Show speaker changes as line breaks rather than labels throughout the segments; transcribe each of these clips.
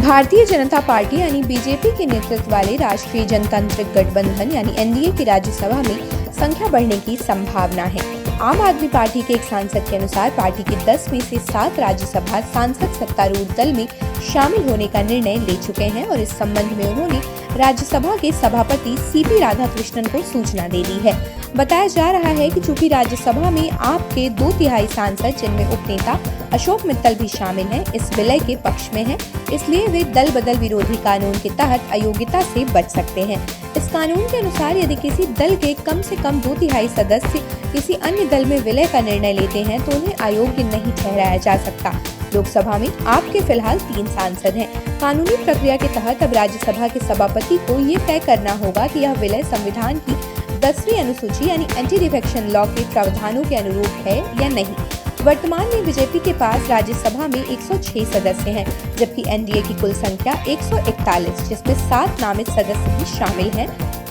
Bharatiya Janata party यानी BJP के नेतृत्व वाले राष्ट्रीय जनतांत्रिक गठबंधन यानी एनडीए की राज्यसभा में संख्या बढ़ने की संभावना है। आम आदमी पार्टी के एक सांसद के अनुसार पार्टी के 10 में से 7 राज्यसभा सांसद सत्तारूढ़ दल में शामिल होने का निर्णय ले चुके हैं और इस संबंध में उन्होंने राज्यसभा के सभापति सीपी राधाकृष्णन को सूचना दे दी है। बताया जा रहा है कि चूंकि राज्यसभा में आप के 2/3 सांसद जिनमें उपनेता अशोक मित्तल भी शामिल हैं, इस विलय के पक्ष में हैं, इसलिए वे दल बदल विरोधी कानून के तहत अयोग्यता से बच सकते हैं। इस कानून के अनुसार यदि किसी दल के कम से कम 2/3 सदस्य किसी अन्य दल में विलय का निर्णय लेते हैं तो उन्हें अयोग्य नहीं ठहराया जा सकता। लोकसभा में आपके फिलहाल 3 सांसद हैं। कानूनी प्रक्रिया के तहत अब राज्यसभा के सभापति को ये तय करना होगा कि यह विलय संविधान की 10वीं अनुसूची यानी एंटी डिफेक्शन लॉ के प्रावधानों के अनुरूप है या नहीं। वर्तमान में बीजेपी के पास राज्यसभा में 106 सदस्य हैं, जबकि एनडीए की कुल संख्या 141, जिसमें 7 नामित सदस्य भी शामिल हैं।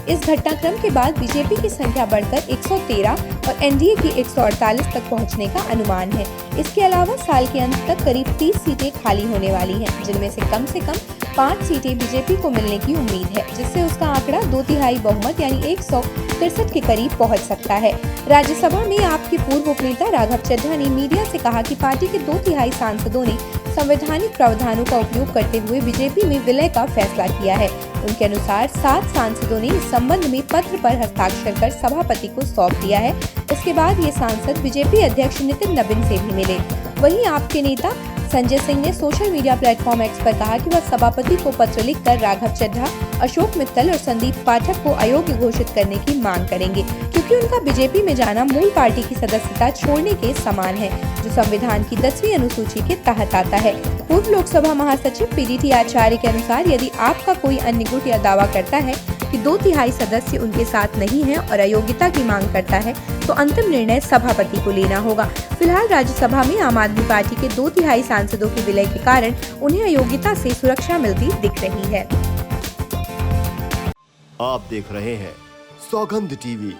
इस घटनाक्रम के बाद बीजेपी की संख्या बढ़कर 113 और एनडीए की 148 तक पहुंचने का अनुमान है। इसके अलावा साल के अंत तक करीब 30 सीटें खाली होने वाली हैं, जिनमें से कम 5 सीटें बीजेपी को मिलने की उम्मीद है, जिससे उसका आंकड़ा 2/3 बहुमत यानी 163 के करीब पहुंच सकता है। राज्यसभा में आपके पूर्व उपनेता राघव चड्ढा ने मीडिया से कहा कि पार्टी के 2/3 सांसदों ने संवैधानिक प्रावधानों का उपयोग करते हुए बीजेपी में विलय का फैसला किया है। उनके अनुसार 7 सांसदों ने इस संबंध में पत्र पर हस्ताक्षर कर सभापति को सौंप दिया है। इसके बाद ये सांसद बीजेपी अध्यक्ष नितिन नबीन से भी मिले। वहीं आपके नेता संजय सिंह ने सोशल मीडिया प्लेटफॉर्म एक्स पर कहा कि वह सभापति को पत्र लिखकर राघव चड्ढा, अशोक मित्तल और संदीप पाठक को अयोग्य घोषित करने की मांग करेंगे, क्योंकि उनका बीजेपी में जाना मूल पार्टी की सदस्यता छोड़ने के समान है, जो संविधान की 10वीं अनुसूची के तहत आता है। पूर्व लोकसभा महासचिव पीडीटी आचार्य के अनुसार यदि आपका कोई अन्य गुट या दावा करता है कि 2/3 सदस्य उनके साथ नहीं हैं और अयोग्यता की मांग करता है, तो अंतिम निर्णय सभापति को लेना होगा। फिलहाल राज्यसभा में आम आदमी पार्टी के 2/3 सांसदों के विलय के कारण उन्हें अयोग्यता से सुरक्षा मिलती दिख रही है।
आप देख रहे हैं सौगंध टीवी,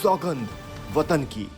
सौगंध वतन की।